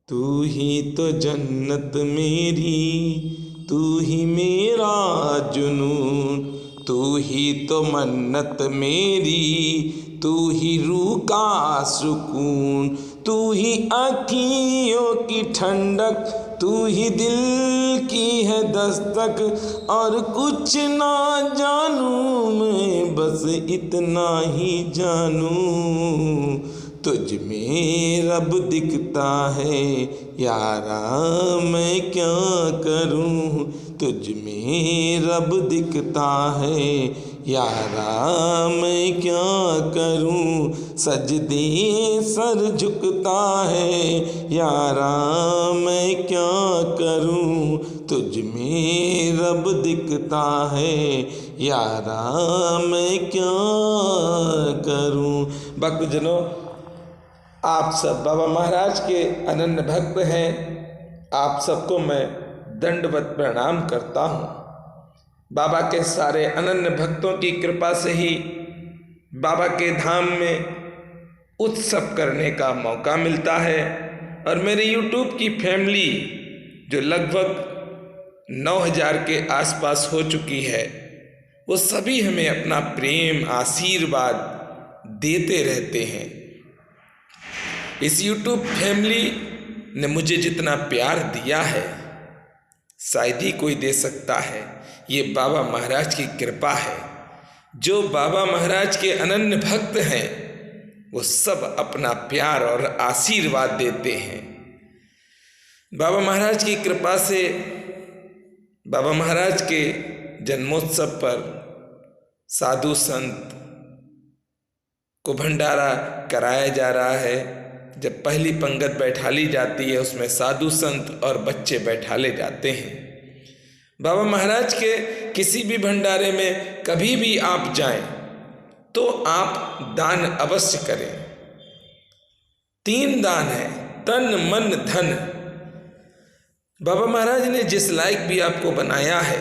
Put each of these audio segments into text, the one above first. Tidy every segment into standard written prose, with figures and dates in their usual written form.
तू ही तो जन्नत मेरी, तू ही मेरा जुनून, तू ही तो मन्नत मेरी, तू ही रूह का सुकून, तू ही आँखियों की ठंडक, तू ही दिल की है दस्तक। और कुछ ना जानूं मैं, बस इतना ही जानूं, तुझ में रब दिखता है यारा, मैं क्या करूं। तुझ में रब दिखता है यारा, मैं क्या करूं। सजदे सर झुकता है यारा, मैं क्या करूं। तुझ में रब दिखता है यारा, मैं क्या करूं। भक्तजनों, आप सब बाबा महाराज के अनन्य भक्त हैं। आप सबको मैं दंडवत प्रणाम करता हूँ। बाबा के सारे अनन्य भक्तों की कृपा से ही बाबा के धाम में उत्सव करने का मौका मिलता है। और मेरे YouTube की फैमिली जो लगभग 9000 के आसपास हो चुकी है, वो सभी हमें अपना प्रेम आशीर्वाद देते रहते हैं। इस YouTube फैमिली ने मुझे जितना प्यार दिया है शायद ही कोई दे सकता है। ये बाबा महाराज की कृपा है। जो बाबा महाराज के अनन्य भक्त हैं वो सब अपना प्यार और आशीर्वाद देते हैं। बाबा महाराज की कृपा से बाबा महाराज के जन्मोत्सव पर साधु संत को भंडारा कराया जा रहा है। जब पहली पंगत बैठाली जाती है उसमें साधु संत और बच्चे बैठाले जाते हैं। बाबा महाराज के किसी भी भंडारे में कभी भी आप जाएं तो आप दान अवश्य करें। 3 दान है, तन मन धन। बाबा महाराज ने जिस लायक भी आपको बनाया है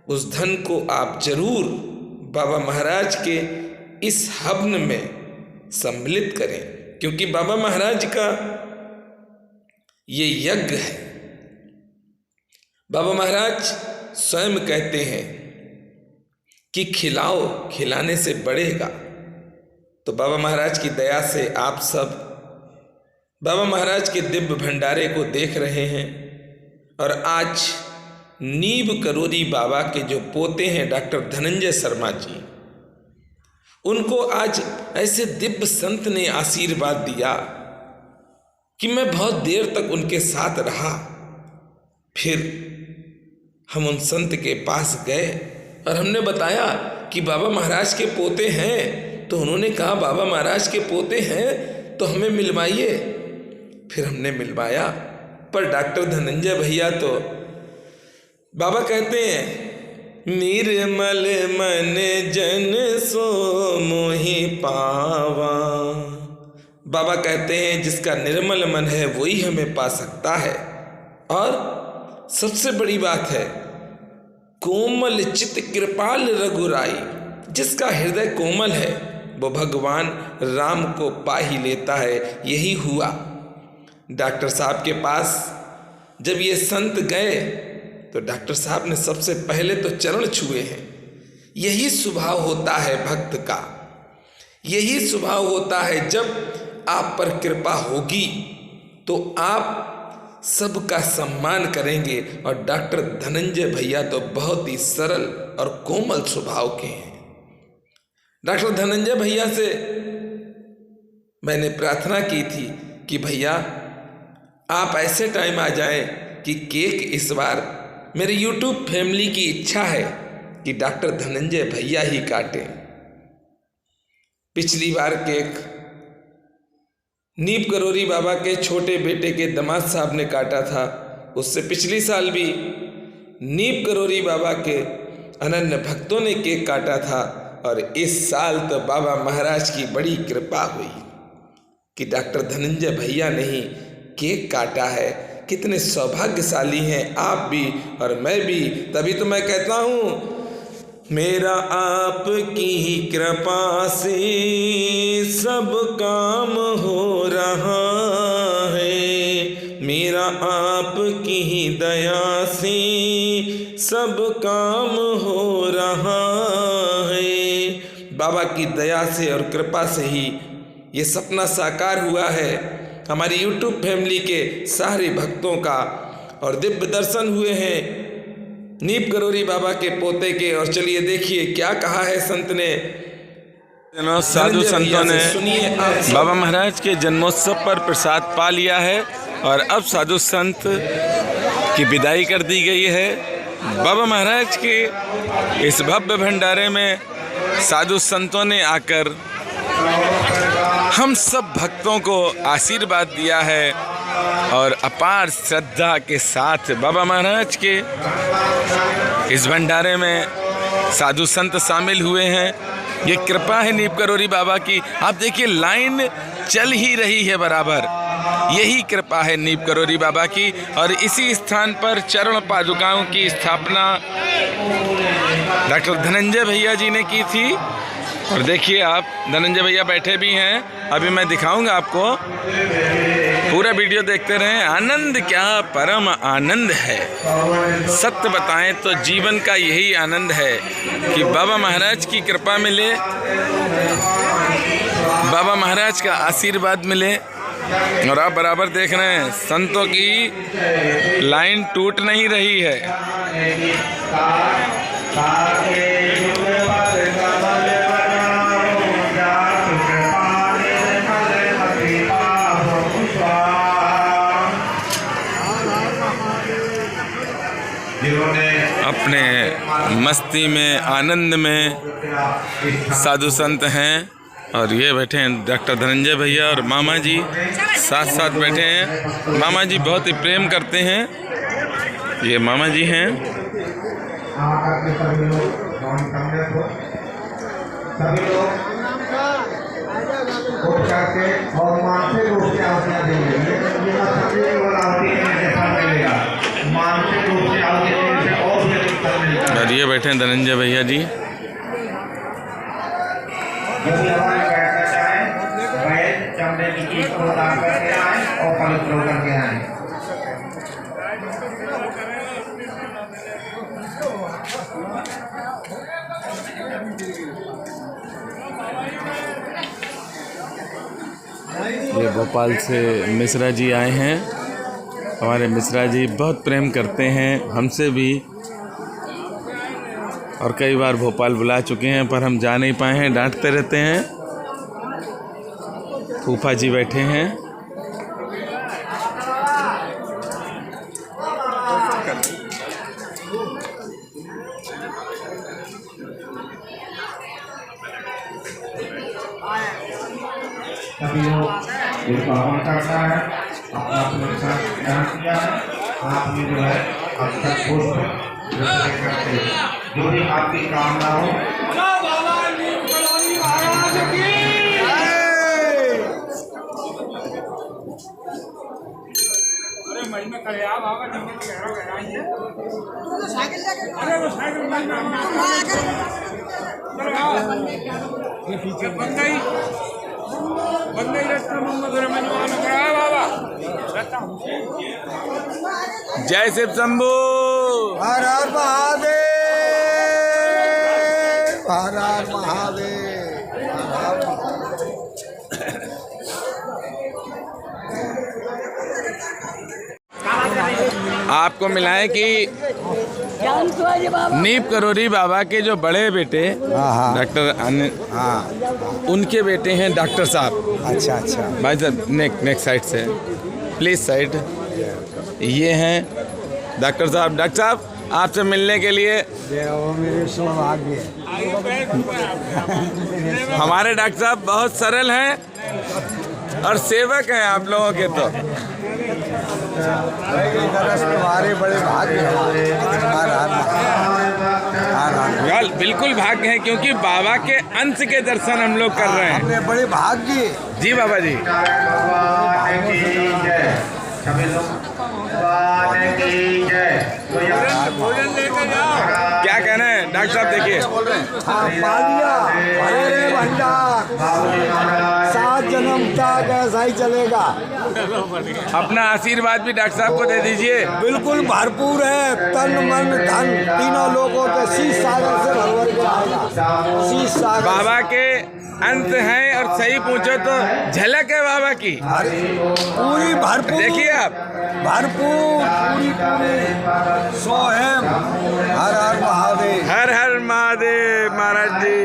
उस धन को आप जरूर बाबा महाराज के इस हवन में सम्मिलित करें, क्योंकि बाबा महाराज का ये यज्ञ है। बाबा महाराज स्वयं कहते हैं कि खिलाओ, खिलाने से बढ़ेगा। तो बाबा महाराज की दया से आप सब बाबा महाराज के दिव्य भंडारे को देख रहे हैं। और आज नीब करोरी बाबा के जो पोते हैं डॉक्टर धनंजय शर्मा जी, उनको आज ऐसे दिव्य संत ने आशीर्वाद दिया कि मैं बहुत देर तक उनके साथ रहा। फिर हम उन संत के पास गए और हमने बताया कि बाबा महाराज के पोते हैं। तो उन्होंने कहा बाबा महाराज के पोते हैं तो हमें मिलवाइए। फिर हमने मिलवाया, पर डॉक्टर धनंजय भैया तो बाबा कहते हैं निर्मल मन जन सो मोहि पावा। बाबा कहते हैं जिसका निर्मल मन है वही हमें पा सकता है। और सबसे बड़ी बात है कोमल चित कृपाल रघुराई, जिसका हृदय कोमल है वो भगवान राम को पा ही लेता है। यही हुआ। डॉक्टर साहब के पास जब ये संत गए तो डॉक्टर साहब ने सबसे पहले तो चरण छुए हैं। यही स्वभाव होता है भक्त का, यही स्वभाव होता है। जब आप पर कृपा होगी तो आप सबका सम्मान करेंगे। और डॉक्टर धनंजय भैया तो बहुत ही सरल और कोमल स्वभाव के हैं। डॉक्टर धनंजय भैया से मैंने प्रार्थना की थी कि भैया आप ऐसे टाइम आ जाएं कि केक इस बार मेरे YouTube फैमिली की इच्छा है कि डॉक्टर धनंजय भैया ही काटें। पिछली बार केक नीब करोरी बाबा के छोटे बेटे के दामाद साहब ने काटा था। उससे पिछली साल भी नीब करोरी बाबा के अनन्य भक्तों ने केक काटा था। और इस साल तो बाबा महाराज की बड़ी कृपा हुई कि डॉक्टर धनंजय भैया ने ही केक काटा है। कितने सौभाग्यशाली हैं आप भी और मैं भी। तभी तो मैं कहता हूँ मेरा आपकी ही कृपा से सब काम हो रहा है। मेरा आपकी ही दया से सब काम हो रहा है। बाबा की दया से और कृपा से ही ये सपना साकार हुआ है हमारी YouTube फैमिली के सारे भक्तों का, और दिव्य दर्शन हुए हैं नीप करोरी बाबा के पोते के। और चलिए देखिए क्या कहा है संत ने। साधु संतों ने सुनिए बाबा महाराज के जन्मोत्सव पर प्रसाद पा लिया है और अब साधु संत की विदाई कर दी गई है। बाबा महाराज के इस भव्य भंडारे में साधु संतों ने आकर हम सब भक्तों को आशीर्वाद दिया है और अपार श्रद्धा के साथ बाबा महाराज के इस भंडारे में साधु संत शामिल हुए हैं। ये कृपा है नीप करोरी बाबा की। आप देखिए लाइन चल ही रही है बराबर, यही कृपा है नीप करोरी बाबा की। और इसी स्थान पर चरण पादुकाओं की स्थापना डॉक्टर धनंजय भैया जी ने की थी। और देखिए आप धनंजय भैया बैठे भी हैं, अभी मैं दिखाऊंगा आपको, पूरा वीडियो देखते रहें। आनंद क्या परम आनंद है, सत्य बताएं तो जीवन का यही आनंद है कि बाबा महाराज की कृपा मिले, बाबा महाराज का आशीर्वाद मिले। और आप बराबर देख रहे हैं संतों की लाइन टूट नहीं रही है। अपने मस्ती में आनंद में साधु संत हैं। और ये बैठे हैं डॉक्टर धनंजय भैया और मामा जी साथ साथ बैठे हैं। मामा जी बहुत ही प्रेम करते हैं, ये मामा जी हैं। और ये बैठे हैं धनंजय भैया जी। बैठना चाहें बैठ चमड़े की चीज को दान करके आए और पवित्र होकर के आए। ये भोपाल से मिश्रा जी आए हैं। हमारे मिश्रा जी बहुत प्रेम करते हैं हमसे भी, और कई बार भोपाल बुला चुके हैं पर हम जा नहीं पाए हैं, डांटते रहते हैं। फूफा जी बैठे हैं। सभी लोग जिनको हवन करता है अपना अपने साथ ध्यान किया है, आपने जो है अब तक करते जो भी आपकी कामना हो। जय शिव शंभू, हर हर महादेव, हर हर महादेव, हर हर महादेव। आपको मिला है कि नीप करोरी बाबा के जो बड़े बेटे डॉक्टर उनके बेटे हैं डॉक्टर साहब। अच्छा अच्छा भाई साहब नेक्स्ट साइड से प्लीज साइड। ये हैं डॉक्टर साहब। डॉक्टर साहब आपसे मिलने के लिए वो मेरे सौभाग्य हमारे डॉक्टर साहब बहुत सरल हैं और सेवक हैं आप लोगों के। तो तुम्हारे बड़े भाग्य बिल्कुल भाग्य है क्योंकि बाबा के अंश के दर्शन हम लोग कर रहे हैं। बड़े भाग्य जी बाबा जी। क्या कहना है डॉक्टर डॉक्टर साहब देखिए, पालिया अरे भंडार 7 जन्म तक ऐसा ही चलेगा। अपना आशीर्वाद भी डॉक्टर साहब को दे दीजिए। बिल्कुल भरपूर है, तन मन धन तीनों लोगों के शीश सागर से भर के आएगा। शीश सागर बाबा के अंत हैं और सही पूछो तो झलक है बाबा की पूरी भरपूर। देखिए आप, भरपूर पूरी सोहेम। हर हर महादेव। हर हर महादेव महाराज जी।